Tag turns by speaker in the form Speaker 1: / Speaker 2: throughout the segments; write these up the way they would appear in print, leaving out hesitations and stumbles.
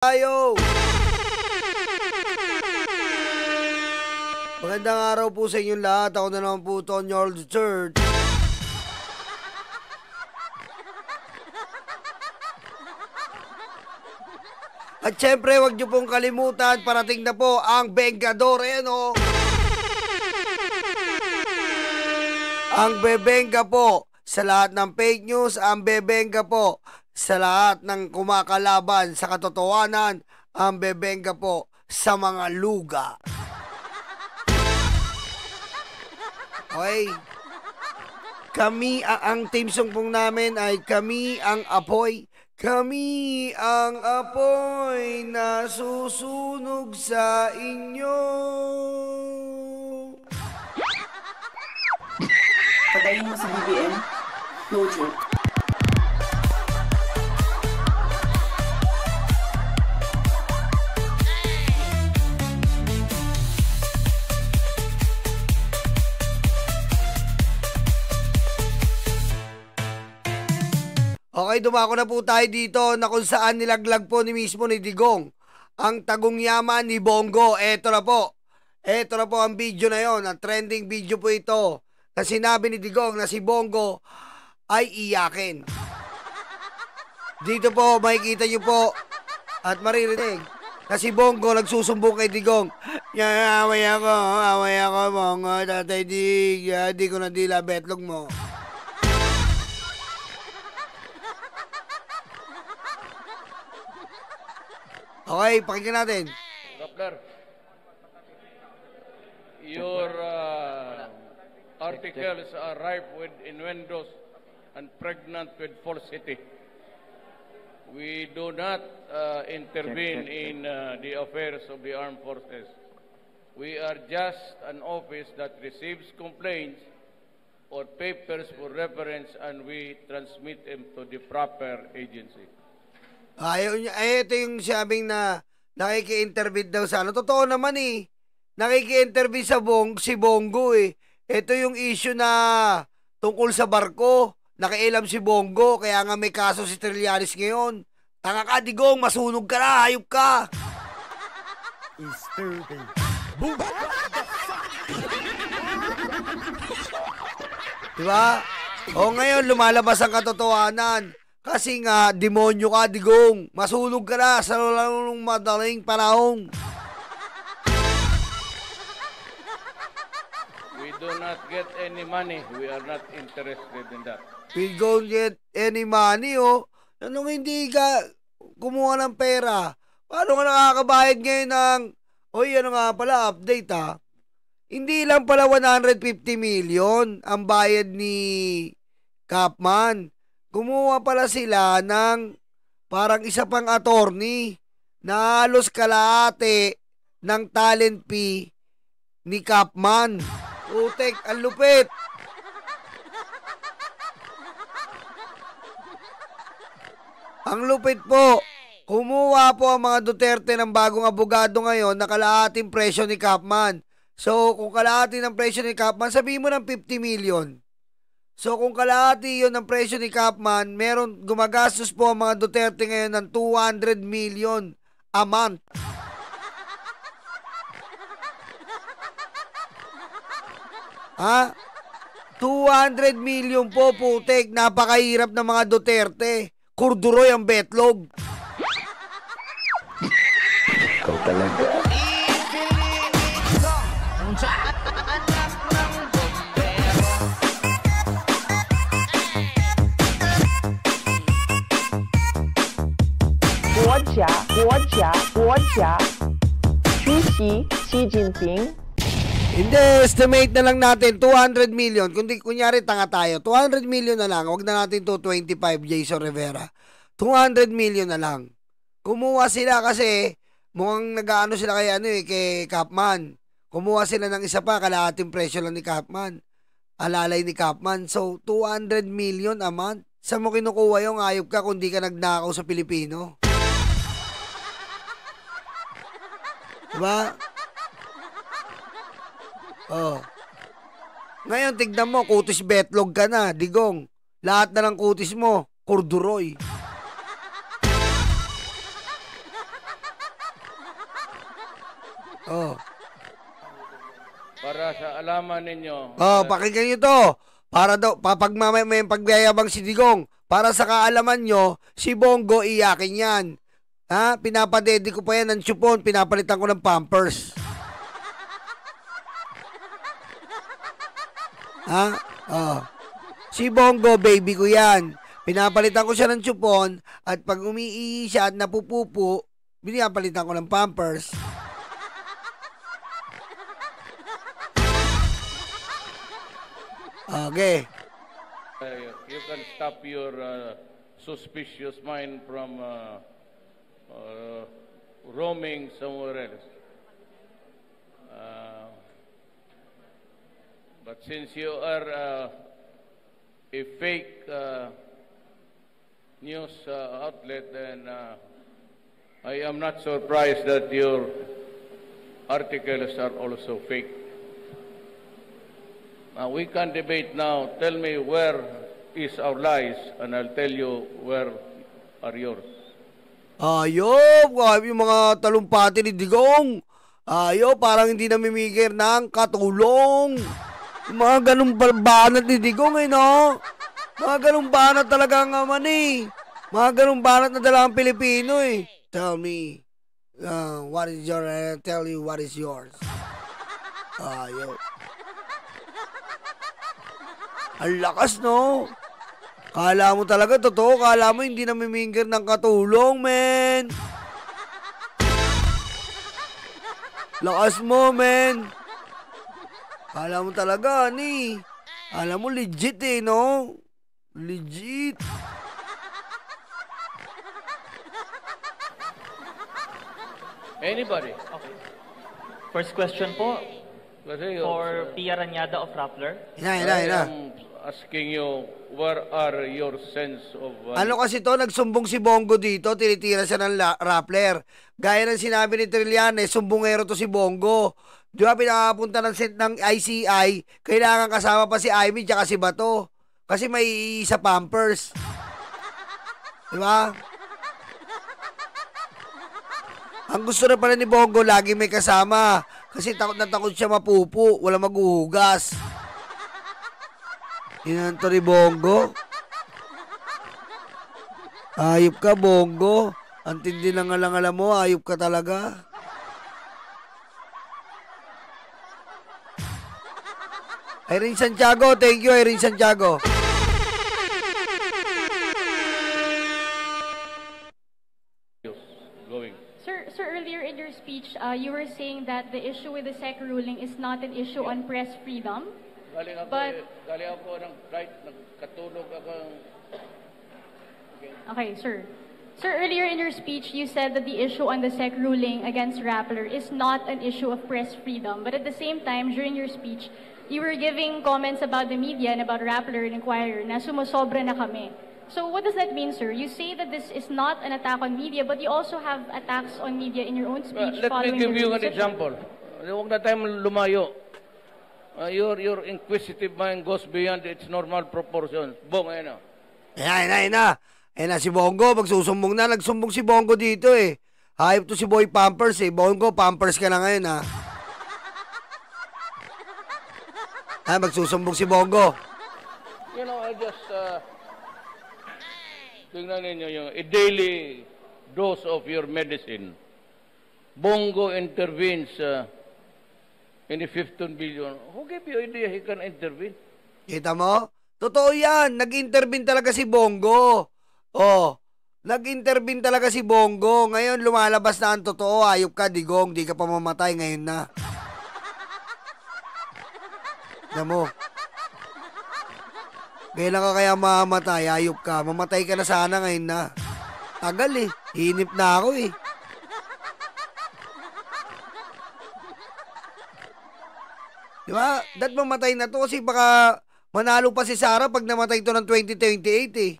Speaker 1: Tayo! Magandang araw po sa inyong lahat. Ako na naman po, Tony Old Church. At syempre, huwag niyo pong kalimutan, parating na po ang Vengador, ano? Ang bebenga po sa lahat ng fake news, ang bebenga po sa lahat ng kumakalaban sa katotohanan, ang bebenga po sa mga luga. Okay? Kami, ang team song pong namin ay Kami ang Apoy. Kami ang apoy na susunog sa inyo.
Speaker 2: Patayin mo sa BBM, no joke.
Speaker 1: Okay, dumako na po tayo dito na kung saan nilaglag po ni Digong ang tagong yaman ni Bongo. Eto na po ang video na yon, ang trending video po ito na sinabi ni Digong na si Bongo ay iyakin. Dito po makikita nyo po at maririnig na si Bongo nagsusumbong kay Digong. Away ako Bongo, Tatay Dig, di ko na dila betlog mo. Okay, pakinggan natin.
Speaker 3: Rappler, your articles are ripe with innuendos and pregnant with falsity. We do not intervene in the affairs of the armed forces. We are just an office that receives complaints or papers for reference and we transmit them to the proper agency.
Speaker 1: Ayaw niya, ito yung sabing na nakiki-interview daw sa ano. Totoo naman eh. Nakiki-interview si Bongo eh. Ito yung issue na tungkol sa barko. Nakialam si Bongo, kaya nga may kaso si Trillanes ngayon. Tanga ka, Digong, masunog ka na, hayop ka. Diba? O ngayon, lumalabas ang katotohanan. Kasi nga, demonyo ka, Digong. Masunog ka na sa lalong madaling panahon.
Speaker 3: We do not get any money. We are not interested in that.
Speaker 1: We don't get any money, oh. Anong hindi ka kumuha ng pera? Paano ka nakakabayad ngayon ng... Oy, ano nga pala, update ha. Hindi lang pala 150 million ang bayad ni Capman. Kumuha pala sila ng parang isa pang attorney na halos kalahati ng talent fee ni Capman. Utek, ang lupit. Ang lupit po. Kumuha po ang mga Duterte ng bagong abogado ngayon na kalahating presyo ni Capman. So, kung kalahati ng presyo ni Capman, sabihin mo ng 50 million. So kung kalahati yun ang presyo ni Capman, meron gumagastos po ang mga Duterte ngayon ng 200 million a month. Ha? 200 million po, putek. Napakahirap ng mga Duterte. Kurduroy ang betlog.
Speaker 4: Ikaw talaga.
Speaker 5: Xi Jinping.
Speaker 1: Hindi, estimate na lang natin 200 million. Kunyari tanga tayo, 200 million na lang. Huwag na natin to 25, Jason Rivera. 200 million na lang. Kumuha sila kasi mukhang nag-aano sila kay Capman. Kumuha sila ng isa pa, kalahating presyo lang ni Capman. Alalay ni Capman. So, 200 million a month. Saan mo kinukuha yung ayop ka kung di ka nagnakaw sa Pilipino? Diba? Oh. Ngayon, tignan mo, kutis betlog ka na, Digong. Lahat na ng kutis mo, kurduroy. Oh.
Speaker 3: Para sa alaman ninyo.
Speaker 1: Oh, pakinggan nyo to. Para daw, pag may pagyayabang si Digong, para sa kaalaman nyo, si Bongo iyakin yan. Ha? Pinapadedi ko pa yan ng chupon, pinapalitan ko ng Pampers. Ha? Oh. Si Bongo, baby ko yan. Pinapalitan ko siya ng chupon, at pag umiihi siya at napupupo, pinapalitan ko ng Pampers. Okay.
Speaker 3: You can stop your suspicious mind from roaming somewhere else. But since you are a fake news outlet, then I am not surprised that your articles are also fake. We can debate now. Tell me where is our lies, and I'll tell you where are yours.
Speaker 1: Ayop, yung mga talumpati ni Digong. Ayop, parang hindi namimigir ng katulong. Yung mga ganung banat ni Digong no? Mga ganung banat talaga ang aman Mga ganung banat na dala ang Pilipino Tell me, what is your, I'll tell you what is yours. Ayop. Ang lakas, no? Kala mo talaga, totoo. Kala mo hindi namimingir ng katulong, men. Lakas mo, men. Kala mo talaga, Kala mo legit, no? Legit.
Speaker 3: Anybody?
Speaker 5: Okay. First question po
Speaker 3: Kasi
Speaker 5: for Pia Ranyada of Rappler.
Speaker 3: I am asking you, where are your sense of...
Speaker 1: Ano kasi to, nagsumbong si Bongo dito, tinitira siya ng Rappler. Gaya ng sinabi ni Trillanes, sumbongero to si Bongo. Di ba, pinakapunta ng ICI, kailangan kasama pa si Amy tsaka si Bato. Kasi may isa Pampers. Di ba? Ang gusto na pala ni Bongo, lagi may kasama. Kasi takot na takot siya mapupo, wala maghuhugas. Inanto ni Bongo. Ayop ka, Bongo. Ang tindi ng alangala mo, ayop ka talaga. Irene Santiago, thank you, Irene Santiago.
Speaker 6: Sir, earlier in your speech, you were saying that the issue with the SEC ruling is not an issue on press freedom.
Speaker 3: Galing ako ng flight, nagkatulog ako.
Speaker 6: Okay, sir. Sir, earlier in your speech, you said that the issue on the SEC ruling against Rappler is not an issue of press freedom. But at the same time, during your speech, you were giving comments about the media and about Rappler and Inquirer na sumusobra na kami. So what does that mean, sir? You say that this is not an attack on media, but you also have attacks on media in your own speech.
Speaker 3: Let me give you an example. Huwag na tayo lumayo. Your inquisitive mind goes beyond its normal proportions. Bong, ayun na.
Speaker 1: Ayun na si Bongo, magsusumbong na. Nagsumbong si Bongo dito Hype to si Boy Pampers Bongo, Pampers ka na ngayon magsusumbong si Bongo.
Speaker 3: You know, I just tingnan ninyo yung a daily dose of your medicine. Bongo intervenes in the 15 billion. Who gave you idea he can intervene?
Speaker 1: Kita mo? Totoo yan. Nag-intervene talaga si Bongo. Nag-intervene talaga si Bongo. Ngayon, lumalabas na ang totoo. Ayop ka, Digong. Di ka pa mamatay ngayon na. Alam mo? Kailan ka kaya mamatay? Ayop ka. Mamatay ka na sana ngayon na. Tagal Hinip na ako Diba? Dat mamatay na to kasi baka manalo pa si Sara pag namatay to ng 2028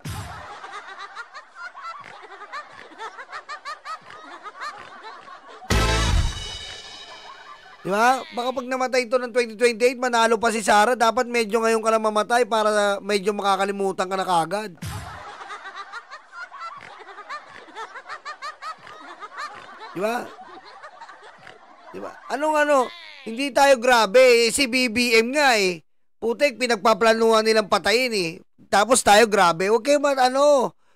Speaker 1: Diba? Baka pag namatay to ng 2028, manalo pa si Sara. Dapat medyo ngayon ka lang mamatay para medyo makakalimutan ka na kagad. Diba? Diba? Anong hindi tayo grabe. Si BBM nga eh. Putik, pinagpaplanuhan nilang patayin eh. Tapos tayo grabe. Huwag kayo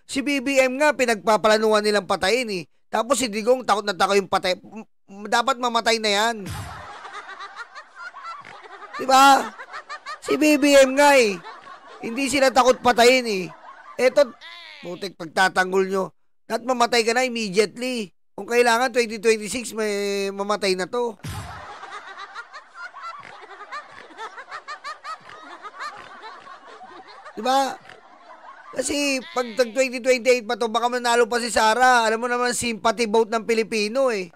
Speaker 1: si BBM nga, pinagpaplanuhan nilang patayin eh. Tapos si Digong, takot na takot yung patay. Dapat mamatay na yan. Diba? Si BBM nga eh. Hindi sila takot patayin eh. Eto, putik, pagtatanggol nyo. At mamatay ka na immediately. Kung kailangan, 2026, may mamatay na to. Diba? Kasi pag 2028 pa to, baka manalo pa si Sara. Alam mo naman, sympathy vote ng Pilipino eh.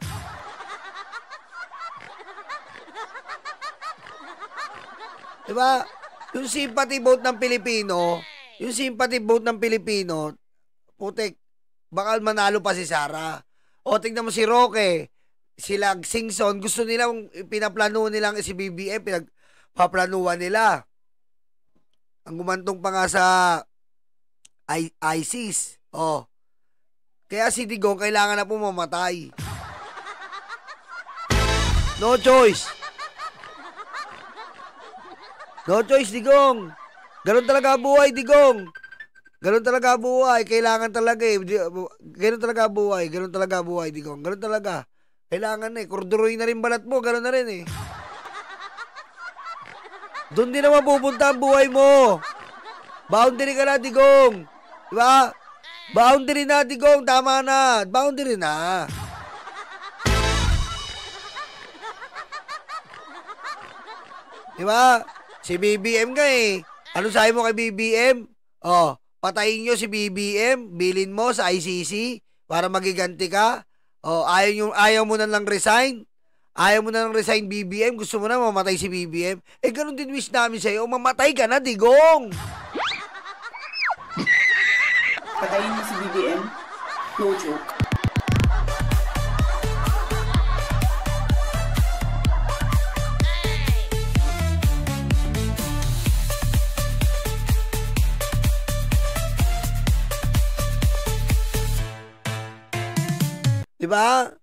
Speaker 1: Diba? Yung sympathy vote ng Pilipino, putik, baka manalo pa si Sara. O, tignan mo si Roque, sila Singson, gusto nilang, pinaplanuhan nilang si BBM, pinagpaplanuhan nila. Ang gumantong pa nga sa ISIS. O. Kaya si Digong, kailangan na po mamatay. No choice. No choice, Digong. Ganun talaga buhay, Digong. Ganun talaga buhay. Kailangan talaga eh. Ganun talaga buhay, Digong. Ganun talaga. Kailangan eh. Kurduroy na rin balat mo. Ganun na rin eh. Doon din naman pupunta ang buhay mo. Boundary ka na, Digong. Diba? Boundary na, Digong. Tama na. Boundary na. Diba? Si BBM nga eh. Ano sabi mo kay BBM? Oh, patayin nyo si BBM. Bilin mo sa ICC para magiganti ka. Oh, ayaw mo na lang resign. Ayaw mo na lang resign, BBM. Gusto mo na mamatay si BBM. Eh, ganun din wish namin sa'yo. Mamatay ka na, Digong.
Speaker 2: Patayin mo si BBM? No joke.
Speaker 1: Diba?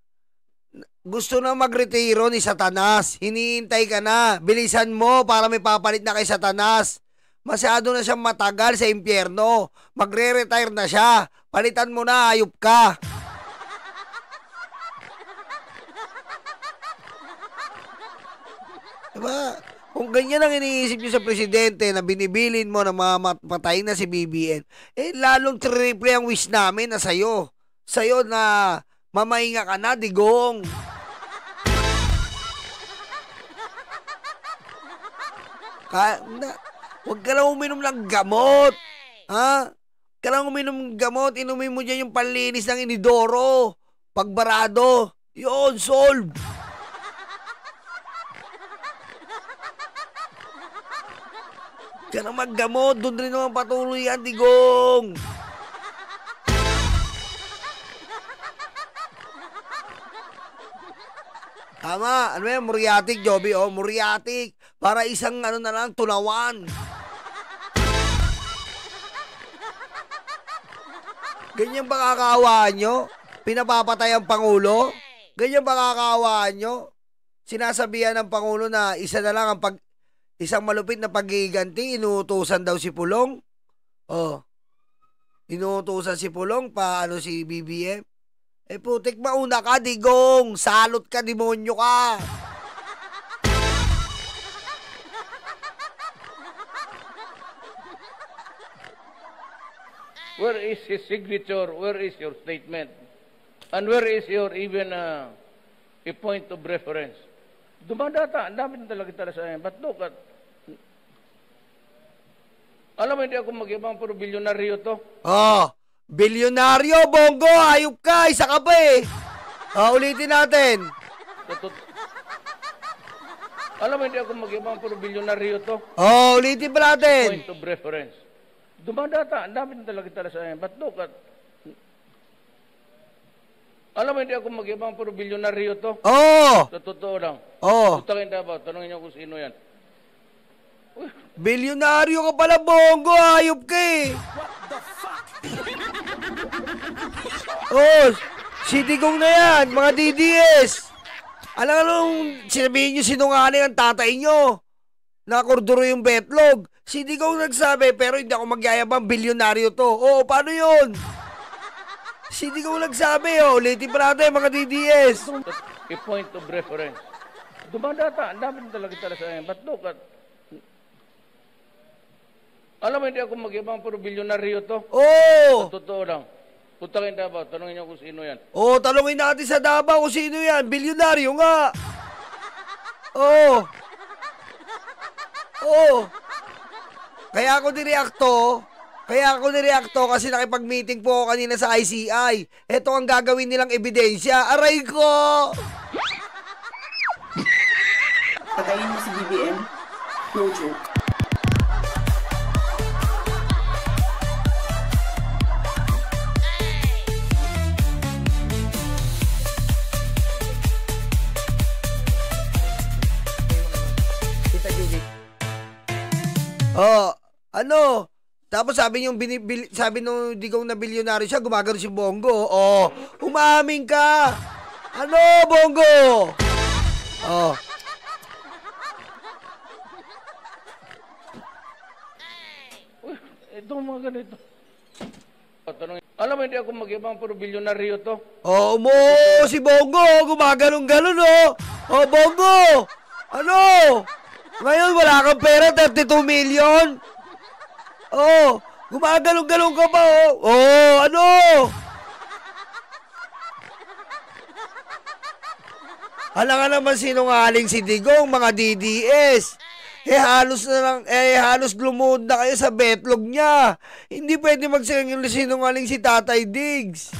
Speaker 1: Gusto na magretiro ni Satanas. Hinihintay ka na. Bilisan mo para may papalit na kay Satanas. Masyado na siyang matagal sa impyerno. Magre-retire na siya. Palitan mo na, ayop ka. Diba? Kung ganyan ang iniisip niyo sa presidente na binibilin mo na mapatay na si BBM, eh lalong triple ang wish namin na sa'yo. Sa'yo na mamahinga ka na, Digong. Huwag ka lang uminom ng gamot. Ha? Huwag ka lang uminom ng gamot. Inumin mo dyan yung panlinis ng inidoro. Pagbarado. Yun, solve. Huwag ka lang maggamot. Doon rin naman patuloy yan, Digong. Tama. Ano yan? Muriatic, Joby. Oh, muriatic. Para isang na lang, tunawan. Ganyan ba kakawaan nyo? Pinapapatay ang Pangulo? Ganyan ba kakawaan nyo? Sinasabihan ng Pangulo na isa na lang ang isang malupit na paggiganti, inuutusan daw si Pulong. Oh. Inuutusan si Pulong, paano si BBM? Eh putik, mauna ka, Digong. Salot ka, demonyo ka.
Speaker 3: Where is his signature? Where is your statement? And where is your even a point of reference? Dumadata, ang dami na talaga sa akin. But look at, alam mo, hindi ako mag-ibang puro bilyonaryo to.
Speaker 1: Oh, bilyonaryo, Bongo, ayop ka, isa ka pa eh. Ulitin natin.
Speaker 3: Alam mo, hindi ako mag-ibang puro bilyonaryo to.
Speaker 1: Oh, ulitin pa natin.
Speaker 3: Point of reference. Dumadata, ang dami na talaga sa akin. But look at, alam mo, hindi ako mag-ibang puro bilyonaryo to.
Speaker 1: Oh.
Speaker 3: Sa totoo lang.
Speaker 1: Oh.
Speaker 3: Tutakin dapat, tanongin niyo kung sino yan.
Speaker 1: Bilyonaryo ka pala, Bongo, ayop ka eh.
Speaker 7: What the fuck?
Speaker 1: Oh, si Digong na yan, mga DDS. Alam nung sinabihin nyo sinungaling ang tatay nyo. Nakorduro yung betlog. Si Digong nagsabi, pero hindi ako magyayabang, bilyonaryo to. Oo, paano yun? Si Digong nagsabi, ulitin pa natin mga DDS.
Speaker 3: A point of reference. Dumadata, ang dami talaga sa akin. But look at, alam mo, hindi ako magyabang, pero bilyonaryo to.
Speaker 1: Oo.
Speaker 3: Sa totoo lang. Putakin Davao, tanongin niyo kung sino yan.
Speaker 1: Oo, talungin natin sa Davao kung sino yan. Bilyonaryo nga. Oo. Oo. Kaya ako nireacto kasi nakipag-meeting po ako kanina sa ICI. Ito ang gagawin nilang ebidensya. Aray ko!
Speaker 2: Patayin mo si BBM? No joke.
Speaker 1: Ano? Tapos sabi nung Digong na bilyonaryo siya, gumagano si Bongo. Umamin ka. Ano, Bongo?
Speaker 3: Ito mga ganito. Tanongin. Alam mo, hindi ako magyabang, pero bilyonaryo to.
Speaker 1: Si Bongo, gumaganong-ganon, Bongo! Ano? Ngayon, wala kang pera, 32 million? Gumagalong-galong ka pa, ano? Alam nga naman sinungaling si Digong, mga DDS. Halos lumuhod na kayo sa betlog niya. Hindi pwede sinungaling si Tatay Diggs.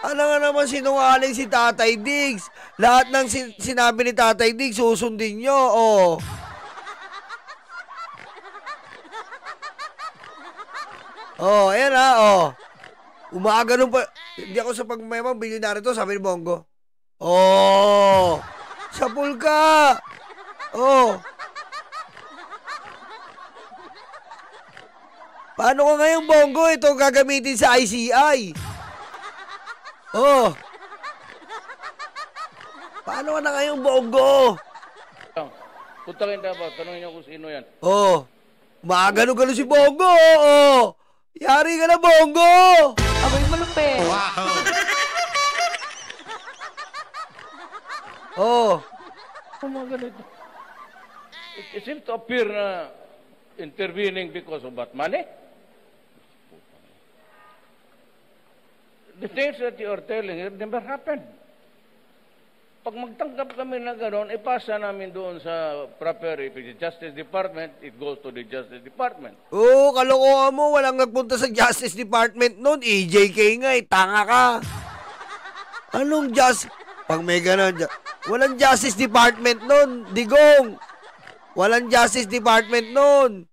Speaker 1: Alam nga naman sinungaling si Tatay Diggs. Lahat ng sinabi ni Tatay Diggs, susundin nyo, ayan Umaganon pa. Hindi ako sa pagmayamang bilyonaryo to, sabi ni Bongo. Sapul ka. Paano ka ngayon, Bongo? Ito gagamitin sa ICI. Paano ka na ngayon, Bongo?
Speaker 3: Putakin Davao, tanongin niyo kung sino yan.
Speaker 1: Magano-gano si Bongo. Yari ka na, Bongo.
Speaker 2: Abay malupit.
Speaker 3: Mga ganito. It seems to appear na intervening because of what money? The things that you are telling here never happened. Pag magtanggap kami na gano'n, ipasa namin doon sa proper, if it's Justice Department, it goes to the Justice Department.
Speaker 1: Kalokohan mo, walang nagpunta sa Justice Department noon. EJK nga, tanga ka. Anong pag may gano'n, walang Justice Department noon, Digong. Walang Justice Department noon.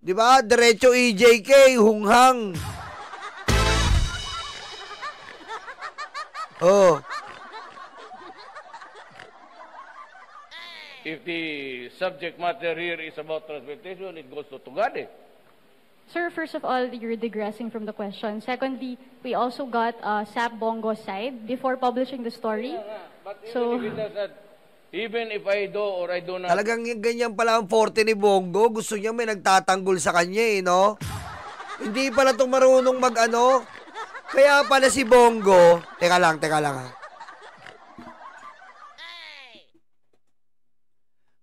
Speaker 1: Diba? Diretso EJK, hunghang.
Speaker 3: If the subject matter here is about transportation, it goes to Tugade.
Speaker 6: Sir, first of all, you're digressing from the question. Secondly, we also got SAP Bongo's side before publishing the story.
Speaker 3: But even if I do or I do not...
Speaker 1: Talagang ganyan pala ang forte ni Bongo. Gusto niya may nagtatanggol sa kanya, no? Hindi pala itong marunong mag-ano. Kaya pala si Bongo... Teka lang ha.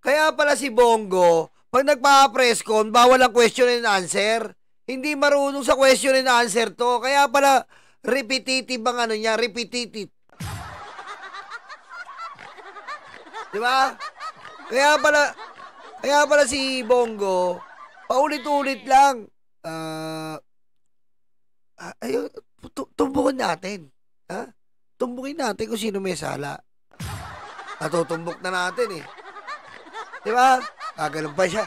Speaker 1: Kaya pala si Bongo, pag nagpa-press con, bawal ang question and answer. Hindi marunong sa question and answer to. Kaya pala repetitive ang repetitive. Diba? Kaya pala si Bongo, paulit-ulit lang. Tumbukin natin. Tumbukin natin kung sino may sala. Natutumbok na natin Diba? Ganun pa siya.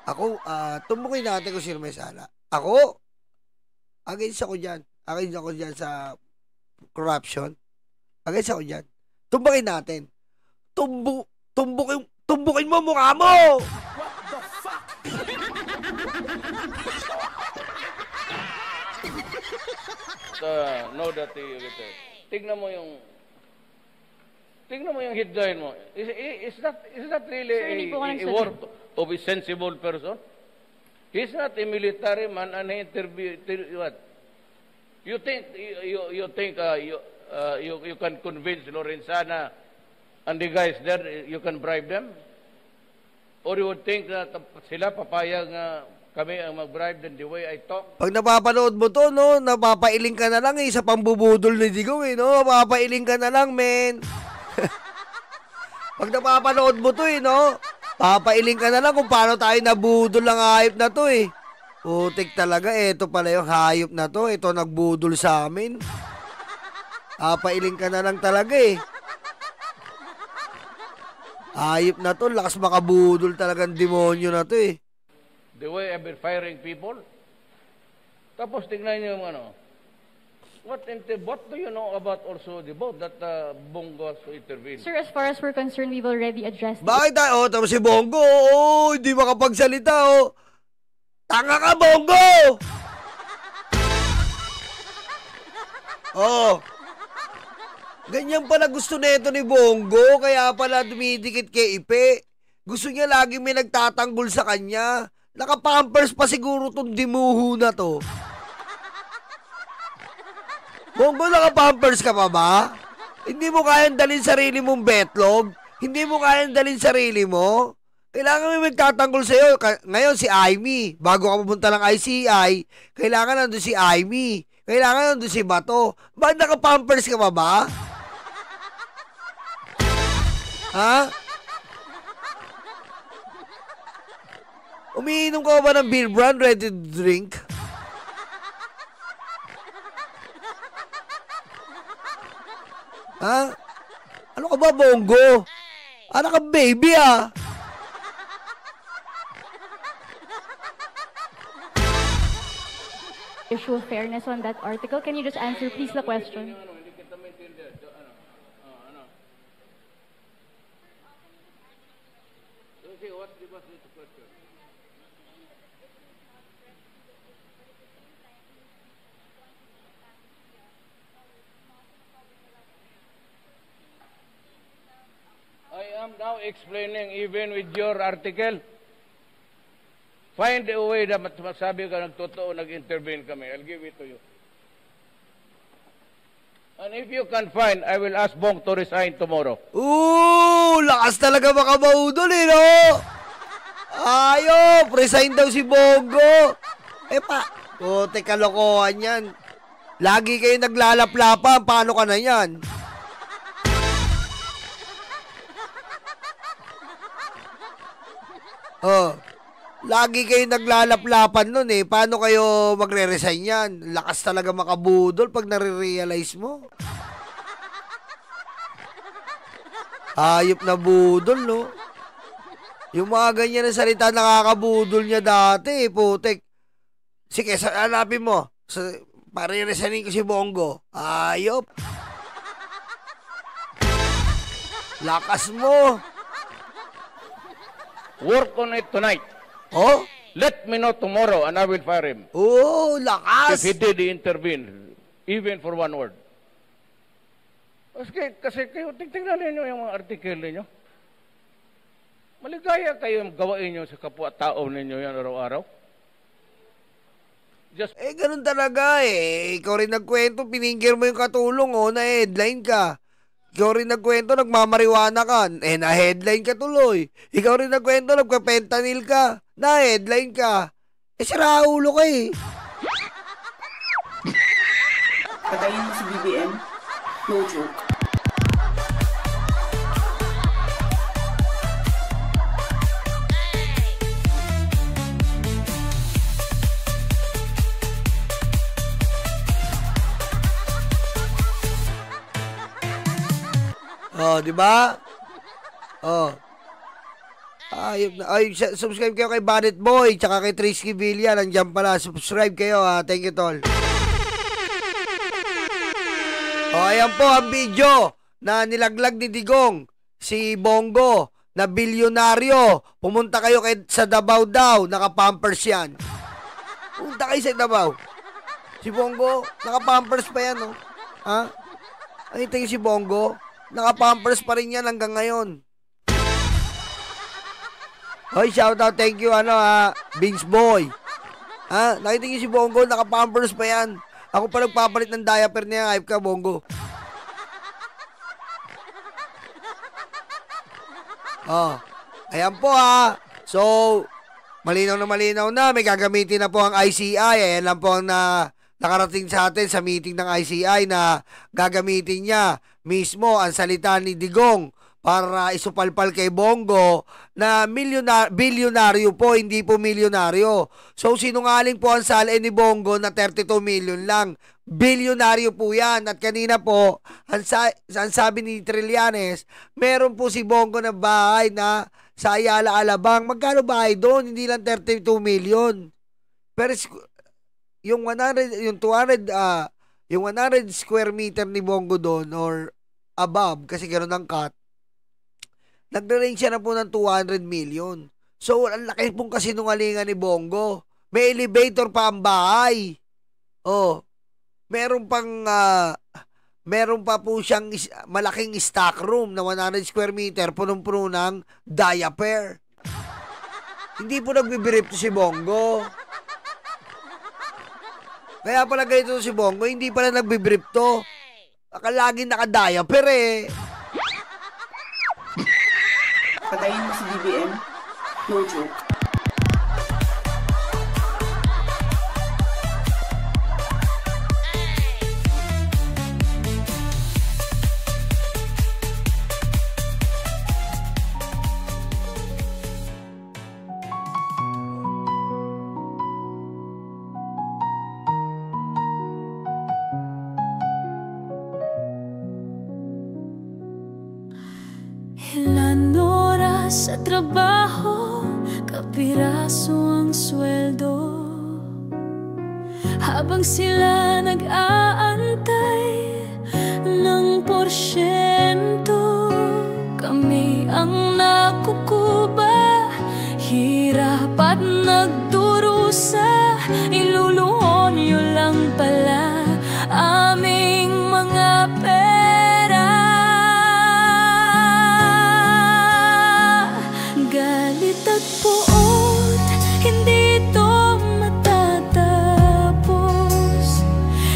Speaker 1: Ako, tumbukin natin kung sino may sala. Ako, against ako dyan. Against ako dyan sa corruption. Against ako dyan. Tumbukin natin. Tumbukin mo mukha mo! What the fuck?
Speaker 3: Know that tignan mo yung headline mo. Is that really
Speaker 6: Sir, hindi po ako
Speaker 3: a
Speaker 6: nagsabi.
Speaker 3: word of a sensible person? He's not a military man and he what? You think you can convince Lorenzana and the guys there, you can bribe them? Or you would think na sila papayag kami ang mag-bribe than the way I talk?
Speaker 1: Pag napapanood mo to, no, napapailing ka na lang sa pambubudol ni Digong, no? Napapailing ka na lang, men. Pag napapanood mo to, no? Papailing ka na lang kung paano tayo nabudol ng hayop na to, Putik talaga, eto pala yung hayop na to. Ito nagbudol sa amin. Papailing ka na lang talaga, Hayop na to, lakas makabudol talagang demonyo na to,
Speaker 3: The way I've been firing people. Tapos tignan niyo yung what do you know about also the vote that Bongo has to intervene?
Speaker 6: Sir, as far as we're concerned, we've already addressed it.
Speaker 1: Bakit tayo? Tapos si Bongo, hindi makapagsalita, Tanga ka, Bongo! Ganyan pala gusto nito ni Bongo, kaya pala dumidikit kay Ipe. Gusto niya lagi may nagtatanggol sa kanya. Nakapampers pa siguro tong dimuho na to. Bongo, nakapampers ka pa ba? Hindi mo kayang dalhin sarili mong betlog? Hindi mo kayang dalhin sarili mo? Kailangan may magtatanggol sa'yo. Ngayon si Aimee, bago ka pupunta ng ICI, kailangan nandun si Aimee. Kailangan nandun si Bato. Bakit nakapampers ka pa ba? Ha? Umiinom ka ba ng beer brand ready to drink? Ha? Ano ka ba, Bongo? Ano ka, baby,
Speaker 6: Issue of fairness on that article. Can you just answer, please, the question?
Speaker 3: Hindi kita maintindihan. Okay, what's the question? I am now explaining even with your article. Find a way na masabi ka nagtotoo, nag-intervene kami. I'll give it to you. And if you can find, I will ask Bong to resign tomorrow.
Speaker 1: Lakas talaga makabaudol, no? Ayop, resign daw si Bongo. Putik kalokohan yan. Lagi kayo naglalaplapan, paano ka na yan? Lagi kayo naglalaplapan nun, paano kayo magre-resign yan? Lakas talaga makabudol pag nare-realize mo. Ayop na budol, no? Yung mga ganyan na salita nakakabudol niya dati, putik. Sige, hanapin mo. Pare-resignin ko si Bongo. Ayop. Lakas mo.
Speaker 3: Work on it tonight. Let me know tomorrow and I will fire him.
Speaker 1: Lakas.
Speaker 3: If he did intervene, even for one word. Kasi kayo, tingnan ninyo yung mga article ninyo. Maligaya kayo gawain nyo sa kapwa-tao ninyo yan araw-araw.
Speaker 1: Ganun talaga Ikaw rin nagkwento, piningir mo yung katulong, na-headline ka. Ikaw rin nagkwento, nagmamariwana ka, na-headline ka tuloy. Ikaw rin nagkwento, nagpa-fentanyl ka, na-headline ka. Sira ulo ka
Speaker 2: Patayin mo si BBM, no joke.
Speaker 1: Di ba? Ayop na. Subscribe kayo kay Banit Boy, tsaka kay Trisky Villa. Nandiyan pala. Subscribe kayo, Thank you, tol. Ayan po ang video na nilaglag ni Digong. Si Bongo, na bilyonaryo. Pumunta kayo sa Davao daw. Naka-pampers yan. Pumunta kayo sa Davao. Si Bongo, naka-pampers pa yan, no? Ha? Nakita niyo si Bongo? Naka-pampers pa rin yan hanggang ngayon. Hoy, shoutout, thank you, Vince Boy. Ha? Nakita niyo si Bongo, naka-pampers pa yan. Ako pa nagpapalit ng diaper niya, hype ka, Bongo. Oh, ayan po So, malinaw na, may gagamitin na po ang ICI. Ayan lang po ang nakarating sa atin sa meeting ng ICI na gagamitin niya mismo ang salita ni Digong para isupalpal kay Bongo na bilyonaryo po, hindi po milyonaryo. So, sinungaling po ang salin ni Bongo na 32 million lang. Bilyonaryo po yan. At kanina po, ang sabi ni Trillanes, meron po si Bongo na bahay na sa Ayala, Alabang. Magkano bahay doon? Hindi lang 32 million. Pero yung 100 square meter ni Bongo doon or above, kasi gano'n ang cut, nagre-range siya na po ng 200 million. So, ang laki pong kasinungalingan ni Bongo. May elevator pa ang bahay. Oh, meron pa po siyang malaking stock room na 100 square meter, punong-puno ng diaper. Hindi po nagbibirip to si Bongo. Kaya pala ganito si Bongo, hindi pala nagbibirip to. Laging naka-diaper eh.
Speaker 2: Patayin mo si BBM. No joke.
Speaker 7: Ilan oras sa trabaho, kapiraso ang sweldo. Habang sila nag-aantay ng porsyento, kami ang nakukuba, hirap at nagdurusa. Iluluhon nyo lang pala aming mga pera. Galit at puot, hindi ito matatapos.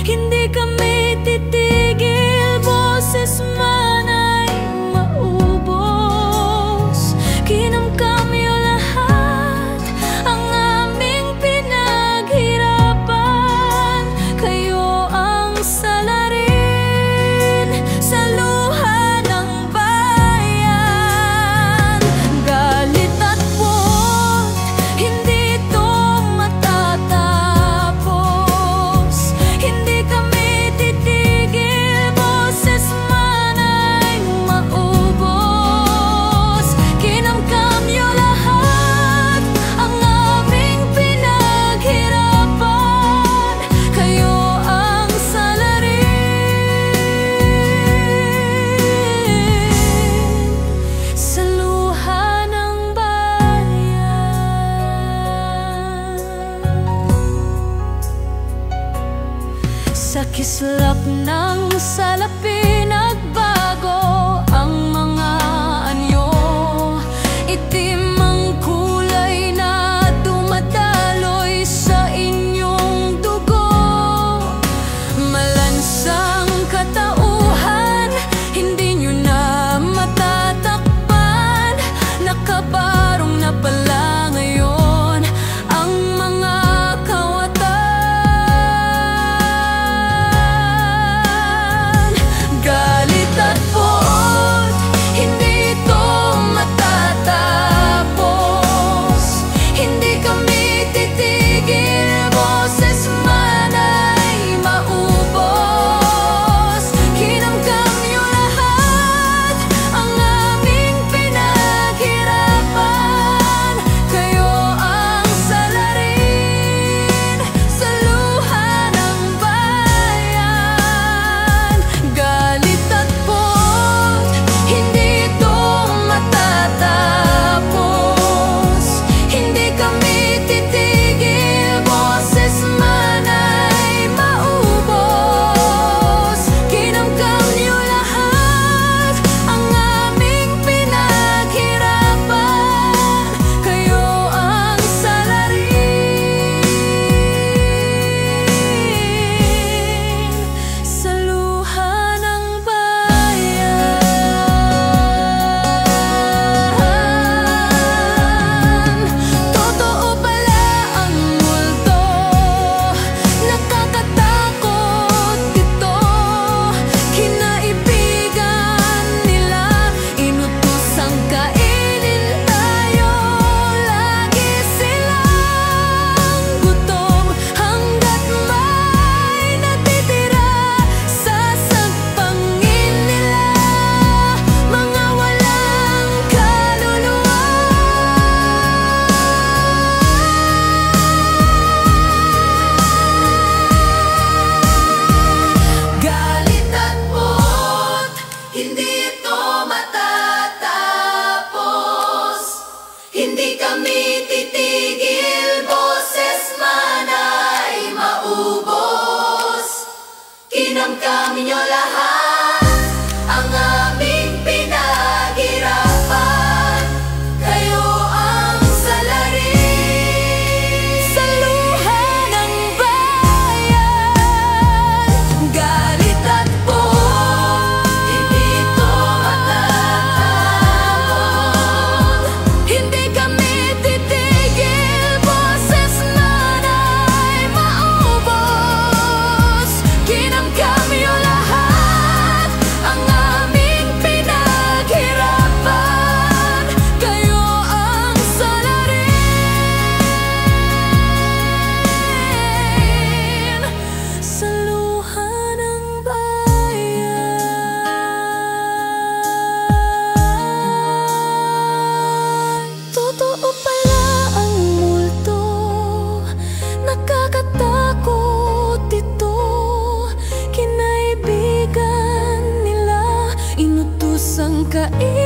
Speaker 7: Hindi kami titigil, boses man ay maubos. Kinamkam nyo lahat ang aming pinaghirapan. Kayo ang salarin sa luha ng bayan. Galit at puot, hindi ito matatapos. Hindi kami titigil, boses man ay maubos. Kinamkam nyo lahat ang aming pinaghirapan. Kayo ang salarin sa luha ng bayan. Sa kislap ng salapi nagbago ang mga anyo. Itim ang kulay na dumadaloy sa inyong dugo. Malansang katauhan, hindi nyo na matatakpan. Nakabarong na pala ngayon ang mga kawatan. Kinamkam ninyo lahat ang aming pinaghirapan. Kayo ang salarin sa luha ng bayan. Galit at buhok, hindi ito matatapon. Hindi kami titigil, boses man ay maubos. Kinamkam niyo lahat ang aming pinaghirapan. Kayo ang salarin sa luha ng bayan. Totoo pala ang multo, nakakatakot ito. Kinaibigan nila, inutusang kainin